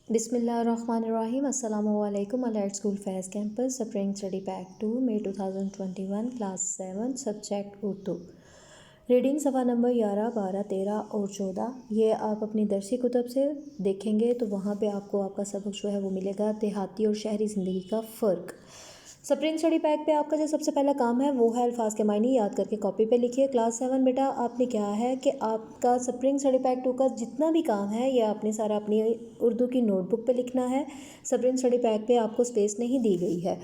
बिस्मिल्लाहिर्रहमानिर्रहीम। अस्सलामु अलैकुम। अलर्ट स्कूल फैज़ कैंपस स्प्रिंग स्टडी पैक 2 मई 2021 क्लास 7 सब्जेक्ट उर्दू। रीडिंग सफ़ा नंबर 11, 12, 13 और 14। ये आप अपनी दरसी कुतब से देखेंगे तो वहाँ पे आपको आपका सबक जो है वो मिलेगा, देहाती और शहरी ज़िंदगी का फ़र्क। स्प्रिंग स्टडी पैक पे आपका जो सबसे पहला काम है वो है अल्फाज के मायने याद करके कॉपी पे लिखिए। क्लास 7 बेटा आपने क्या है कि आपका स्प्रिंग स्टडी पैक 2 का जितना भी काम है ये आपने सारा अपनी उर्दू की नोटबुक पे लिखना है। स्प्रिंग स्टडी पैक पे आपको स्पेस नहीं दी गई है।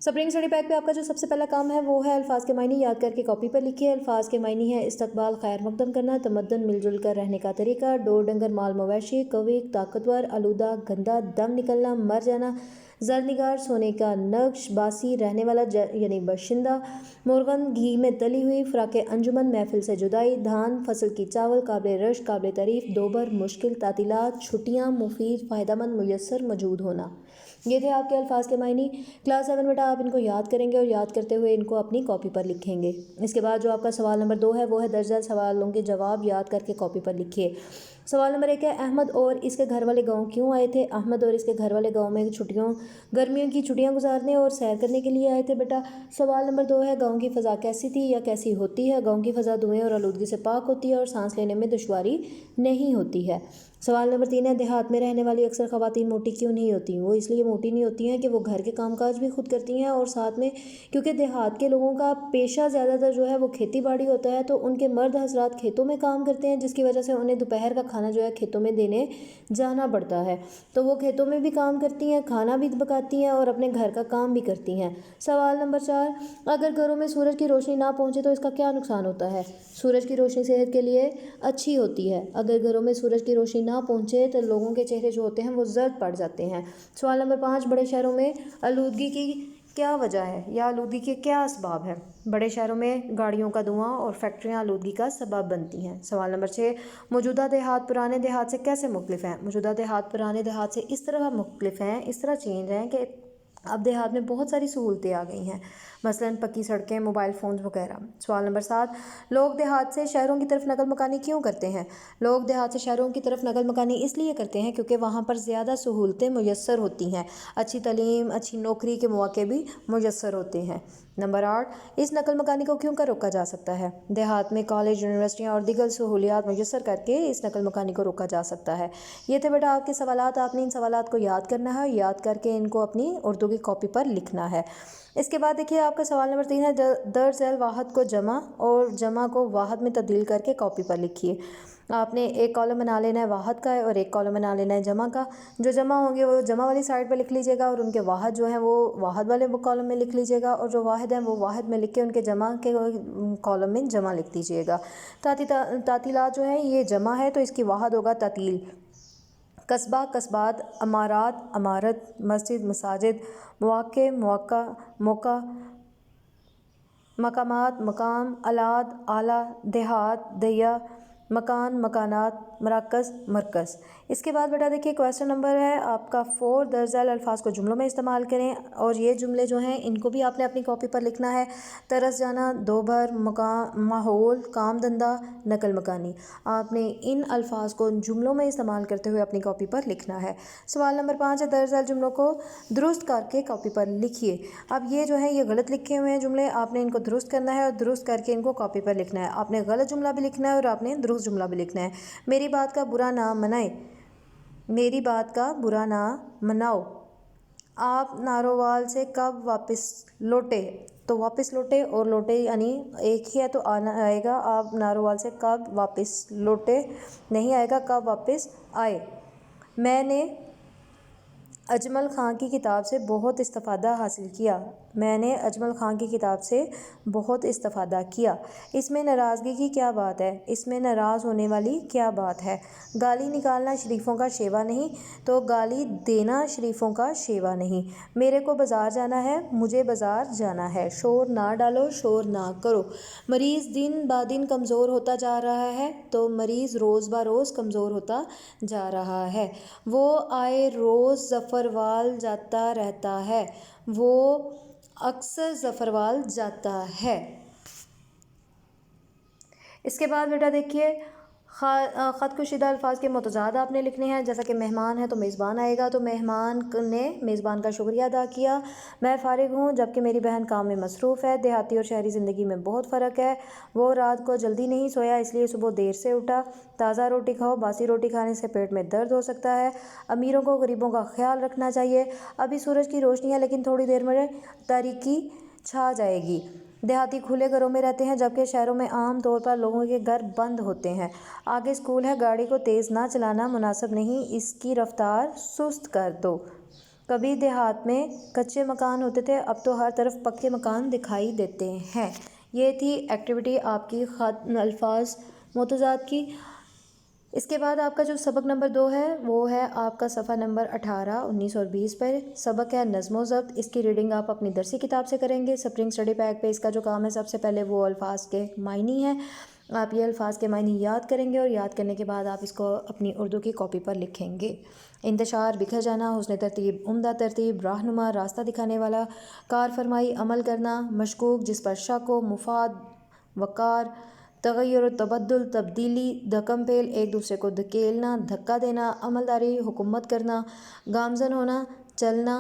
स्प्रिंग स्टडी पैक पे आपका जो सबसे पहला काम है वो है अल्फाज के मायने याद करके कॉपी पर लिखिए। अल्फाज के मायने है इस्तकबाल, खैर मकदम करना, तमद्दन, मिलजुल कर रहने का तरीका, डोर डंगर माल मवेशी, कवी, ताकतवर, आलूदा, गंदा, दम निकलना, मर जाना, जरनिगार, सोने का नक्श, बासी, रहने वाला यानी बशिंदा, मुर्गन, घी में तली हुई, फ़राक अंजुमन, महफिल से जुदाई, धान, फसल की चावल, काबिल रश, काबिल तारीफ़, दोबर, मुश्किल, तातीलात, छुट्टियाँ, मुफीद, फ़ायदेमंद, मुयस्सर, मौजूद होना। ये थे आपके अल्फाज के मायने। क्लास 7 बेटा आप इनको याद करेंगे और याद करते हुए इनको अपनी कॉपी पर लिखेंगे। इसके बाद जो आपका सवाल नंबर 2 है वो है दर्ज झेल सवालों के जवाब याद करके कॉपी पर लिखिए। सवाल नंबर 1 है अहमद और इसके घर वाले गाँव क्यों आए थे? अहमद और इसके घर वाले गाँव में गर्मियों की छुट्टियां गुजारने और सैर करने के लिए आए थे बेटा। सवाल नंबर 2 है गाँव की फ़ज़ा कैसी थी या कैसी होती है? गाँव की फ़ज़ा धुएँ और आलूदगी से पाक होती है और सांस लेने में दुश्वारी नहीं होती है। सवाल नंबर 3 है देहात में रहने वाली अक्सर ख़वातीन मोटी क्यों नहीं होती? वो इसलिए मोटी नहीं होती हैं कि वो घर के कामकाज भी खुद करती हैं और साथ में क्योंकि देहात के लोगों का पेशा ज़्यादातर जो है वो खेती बाड़ी होता है, तो उनके मर्द हजरात खेतों में काम करते हैं, जिसकी वजह से उन्हें दोपहर का खाना जो है खेतों में देने जाना पड़ता है। तो वो खेतों में भी काम करती हैं, खाना भी पकाती हैं और अपने घर का काम भी करती हैं। सवाल नंबर 4 अगर घरों में सूरज की रोशनी ना पहुँचे तो इसका क्या नुकसान होता है? सूरज की रोशनी सेहत के लिए अच्छी होती है। अगर घरों में सूरज की रोशनी ना पहुँचे तो लोगों के चेहरे जो होते हैं वो जर्द पड़ जाते हैं। सवाल नंबर 5 बड़े शहरों में आलूदगी की क्या वजह है या आलूदगी के क्या असबाब है? बड़े शहरों में गाड़ियों का धुआं और फैक्ट्रियां आलूदगी का सबब बनती हैं। सवाल नंबर 6 मौजूदा देहात पुराने देहात से कैसे मुख्तलिफ हैं? मौजूदा देहात पुराने देहात से इस तरह मुख्तलिफ हैं, इस तरह चेंज हैं कि अब देहात में बहुत सारी सहूलतें आ गई हैं, मसलन पक्की सड़कें, मोबाइल फ़ोन वगैरह। सवाल नंबर 7 लोग देहात से शहरों की तरफ नकल मकानी क्यों करते हैं? लोग देहात से शहरों की तरफ नकल मकानी इसलिए करते हैं क्योंकि वहाँ पर ज़्यादा सहूलतें मुयस्सर होती हैं, अच्छी तालीम, अच्छी नौकरी के मौके भी मुयस्सर होते हैं। नंबर 8 इस नकल मकानी को क्यों कर रोका जा सकता है? देहात में कॉलेज, यूनिवर्सिटियाँ और दीगर सहूलियात मुयस्सर करके इस नकल मकानी को रोका जा सकता है। ये थे बेटा आपके सवालात। आपने इन सवालात को याद करना है, याद करके इनको अपनी उर्दू की कॉपी पर लिखना है। इसके बाद देखिए आपका सवाल नंबर 3 है दर्ज झेल वाहद को जमा और जमा को वाहद में तब्दील करके कॉपी पर लिखिए। आपने एक कॉलम बना लेना है वाहद का और एक कॉलम बना लेना है जमा का। जो जमा होंगे वो जमा वाली साइड पर लिख लीजिएगा और उनके वाहद जो हैं वो वाहद वाले वो कॉलम में लिख लीजिएगा, और जो वाहिद हैं वो वाहिद में लिख के उनके जमा के कॉलम में जमा लिख दीजिएगा। तातीलात जो है ये जमा है तो इसकी वाहद होगा तातील। कस्बा, कस्बात, अमारात, अमारत, मस्जिद, मसाजिद, मौके, मौका, मौका, मकामात, मकाम, अलाद, आला, देहात, दैया, मकान, मकानात, मराकज़, मरकज़। इसके बाद बेटा देखिए क्वेश्चन नंबर है आपका 4 दर्ज झेल अल्फाज को जुमलों में इस्तेमाल करें, और ये जुमले जो हैं इनको भी आपने अपनी कॉपी पर लिखना है। तरस जाना, दोभर, माहौल, काम धंधा, नकल मकानी। आपने इन अल्फाज को जुमलों में इस्तेमाल करते हुए अपनी कॉपी पर लिखना है। सवाल नंबर 5 है दर्ज झेल जुमलों को दुरुस्त करके कॉपी पर लिखिए। अब ये जो है ये गलत लिखे हुए हैं जुमले, आपने इनको दुरुस्त करना है और दुरुस्त करके इनको कॉपी पर लिखना है। आपने गलत जुमला भी लिखना है और आपने दुरुस्त जुमला भी लिखना है। मेरी बात का बुरा ना मनाए, मेरी बात का बुरा ना मनाओ। आप नारोवाल से कब वापस लौटे? तो वापस लौटे और लौटे यानी एक ही है तो आना आएगा। आप नारोवाल से कब वापस लौटे नहीं आएगा, कब वापस आए। मैंने अजमल ख़ान की किताब से बहुत इस्तिफ़ादा हासिल किया। मैंने अजमल ख़ान की किताब से बहुत इस्तिफ़ादा किया। इसमें नाराज़गी की क्या बात है? इसमें नाराज़ होने वाली क्या बात है? गाली निकालना शरीफों का शेवा नहीं, तो गाली देना शरीफों का शेवा नहीं। मेरे को बाज़ार जाना है, मुझे बाज़ार जाना है। शोर ना डालो, शोर ना करो। मरीज़ दिन ब दिन कमज़ोर होता जा रहा है, तो मरीज़ रोज़ ब रोज़ कमज़ोर होता जा रहा है। वो आए रोज़ ज़फ़रवाल जाता रहता है, वो अक्सर ज़फ़रवाल जाता है। इसके बाद बेटा देखिए خط کشیدہ الفاظ کے متضاد آپ نے لکھنے ہیں، جیسا کہ مہمان ہے تو میزبان آئے گا، تو مہمان نے میزبان کا شکریہ ادا کیا۔ میں فارغ ہوں جبکہ میری بہن کام میں مصروف ہے۔ دیہاتی اور شہری زندگی میں بہت فرق ہے۔ وہ رات کو جلدی نہیں سویا اس لیے صبح دیر سے اٹھا۔ تازہ روٹی کھاؤ، باسی روٹی کھانے سے پیٹ میں درد ہو سکتا ہے۔ امیروں کو غریبوں کا خیال رکھنا چاہیے۔ ابھی سورج کی روشنی ہے لیکن تھوڑی دیر میں تاریکی چھا جائے گی۔ دیہاتی کھلے گھروں میں رہتے ہیں جبکہ شہروں میں عام طور پر لوگوں کے گھر بند ہوتے ہیں۔ آگے اسکول ہے، گاڑی کو تیز نہ چلانا مناسب نہیں، اس کی رفتار سست کر دو۔ کبھی دیہات میں کچے مکان ہوتے تھے، اب تو ہر طرف پکے مکان دکھائی دیتے ہیں۔ یہ تھی ایکٹیویٹی آپ کی الفاظ متضاد کی۔ اس کے بعد آپ کا جو سبق نمبر 2 ہے وہ ہے آپ کا صفحہ نمبر 18، 19 اور 20 پر۔ سبق ہے نظم و ضبط۔ اس کی ریڈنگ آپ اپنی درسی کتاب سے کریں گے۔ سپرنگ اسٹڈی پیک پہ اس کا جو کام ہے، سب سے پہلے وہ الفاظ کے معنی ہیں۔ آپ یہ الفاظ کے معنی یاد کریں گے اور یاد کرنے کے بعد آپ اس کو اپنی اردو کی کاپی پر لکھیں گے۔ انتشار، بکھر جانا، حسن ترتیب، عمدہ ترتیب، رہنما، راستہ دکھانے والا، کار فرمائی، عمل کرنا، مشکوک، جس پر شک ہو، مفاد، وقار، تغیر و تبدل، تبدیلی، دھکم پیل، ایک دوسرے کو دھکیلنا، دھکا دینا، عملداری، حکومت کرنا، گامزن ہونا، چلنا،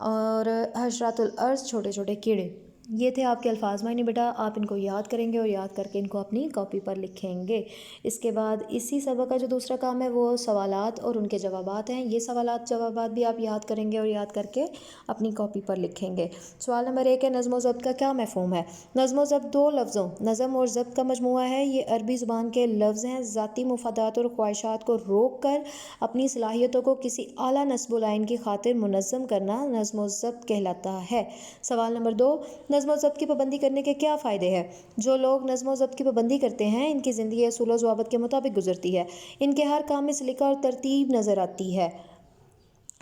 اور حشرات الارض، چھوٹے چھوٹے کیڑے۔ یہ تھے آپ کے الفاظ معنی بیٹا، آپ ان کو یاد کریں گے اور یاد کر کے ان کو اپنی کاپی پر لکھیں گے۔ اس کے بعد اسی سبق کا جو دوسرا کام ہے وہ سوالات اور ان کے جوابات ہیں۔ یہ سوالات جوابات بھی آپ یاد کریں گے اور یاد کر کے اپنی کاپی پر لکھیں گے۔ سوال نمبر 1 ہے نظم و ضبط کا کیا مفہوم ہے؟ نظم و ضبط 2 لفظوں نظم اور ضبط کا مجموعہ ہے۔ یہ عربی زبان کے لفظ ہیں۔ ذاتی مفادات اور خواہشات کو روک کر اپنی صلاحیتوں کو کسی اعلیٰ نصب و لائن کی خاطر منظم کرنا نظم و ضبط کہلاتا ہے۔ سوال نمبر 2، نظم و ضبط کی پابندی کرنے کے کیا فائدے ہیں؟ جو لوگ نظم و ضبط کی پابندی کرتے ہیں ان کی زندگی اصول و ضوابط کے مطابق گزرتی ہے، ان کے ہر کام میں سلیقہ اور ترتیب نظر آتی ہے۔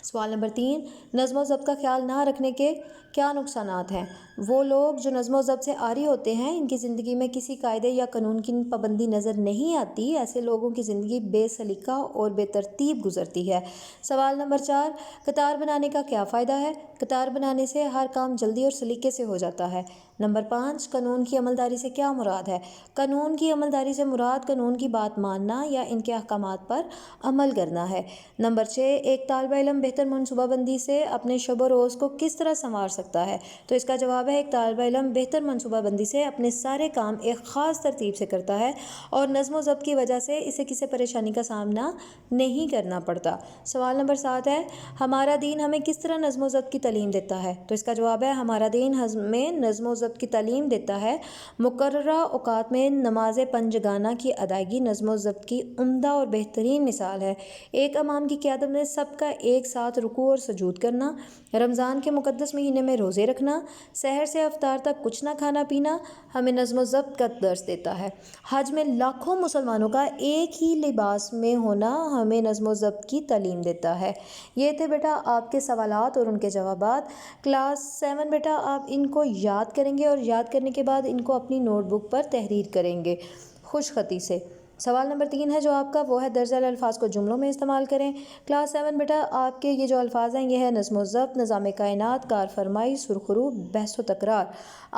سوال نمبر 3، نظم و ضبط کا خیال نہ رکھنے کے کیا نقصانات ہیں؟ وہ لوگ جو نظم و ضبط سے عاری ہوتے ہیں ان کی زندگی میں کسی قاعدے یا قانون کی پابندی نظر نہیں آتی، ایسے لوگوں کی زندگی بے سلیقہ اور بے ترتیب گزرتی ہے۔ سوال نمبر 4، قطار بنانے کا کیا فائدہ ہے؟ قطار بنانے سے ہر کام جلدی اور سلیقے سے ہو جاتا ہے۔ نمبر 5، قانون کی عملداری سے کیا مراد ہے؟ قانون کی عملداری سے مراد قانون کی بات ماننا یا ان کے احکامات پر عمل کرنا ہے۔ نمبر 6، ایک طالب علم بہتر منصوبہ بندی سے اپنے شب و روز کو کس طرح سنوار سکتا ہے؟ تو اس کا جواب ہے ایک طالب علم بہتر منصوبہ بندی سے اپنے سارے کام ایک خاص ترتیب سے کرتا ہے اور نظم و ضبط کی وجہ سے اسے کسی پریشانی کا سامنا نہیں کرنا پڑتا۔ سوال نمبر 7 ہے ہمارا دین ہمیں کس طرح نظم و ضبط کی تعلیم دیتا ہے؟ تو اس کا جواب ہے ہمارا دین ہمیں نظم و ضبط کی تعلیم دیتا ہے۔ مقررہ اوقات میں نماز پنجگانہ کی ادائیگی نظم و ضبط کی عمدہ اور بہترین مثال ہے۔ ایک امام کی قیادت میں سب کا ایک ساتھ رکوع اور سجود کرنا، رمضان کے مقدس مہینے میں روزے رکھنا، سحر سے افطار تک کچھ نہ کھانا پینا ہمیں نظم و ضبط کا درس دیتا ہے۔ حج میں لاکھوں مسلمانوں کا ایک ہی لباس میں ہونا ہمیں نظم و ضبط کی تعلیم دیتا ہے۔ یہ تھے بیٹا آپ کے سوالات اور ان کے جوابات۔ کلاس 7 بیٹا آپ ان کو یاد کریں گے اور یاد کرنے کے بعد ان کو اپنی نوٹ بک پر تحریر کریں گے خوش خطی سے۔ سوال نمبر 3 ہے جو آپ کا وہ ہے درج ذیل الفاظ کو جملوں میں استعمال کریں۔ کلاس 7 بیٹا آپ کے یہ جو الفاظ ہیں یہ ہے نظم و ضبط، نظام کائنات، کار فرمائی، سرخرو، بحث و تکرار۔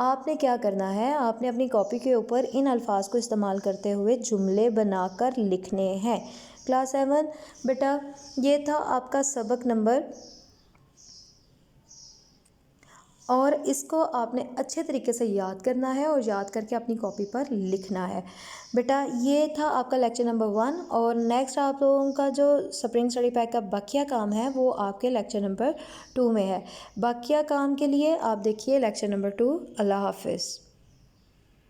آپ نے کیا کرنا ہے؟ آپ نے اپنی کاپی کے اوپر ان الفاظ کو استعمال کرتے ہوئے جملے بنا کر لکھنے ہیں۔ کلاس 7 بیٹا یہ تھا آپ کا سبق نمبر، اور اس کو آپ نے اچھے طریقے سے یاد کرنا ہے اور یاد کر کے اپنی کاپی پر لکھنا ہے۔ بیٹا یہ تھا آپ کا لیکچر نمبر 1، اور نیکسٹ آپ لوگوں کا جو سپرنگ اسٹڈی پیک کا باقیہ کام ہے وہ آپ کے لیکچر نمبر 2 میں ہے۔ باقیہ کام کے لیے آپ دیکھیے لیکچر نمبر 2۔ اللہ حافظ۔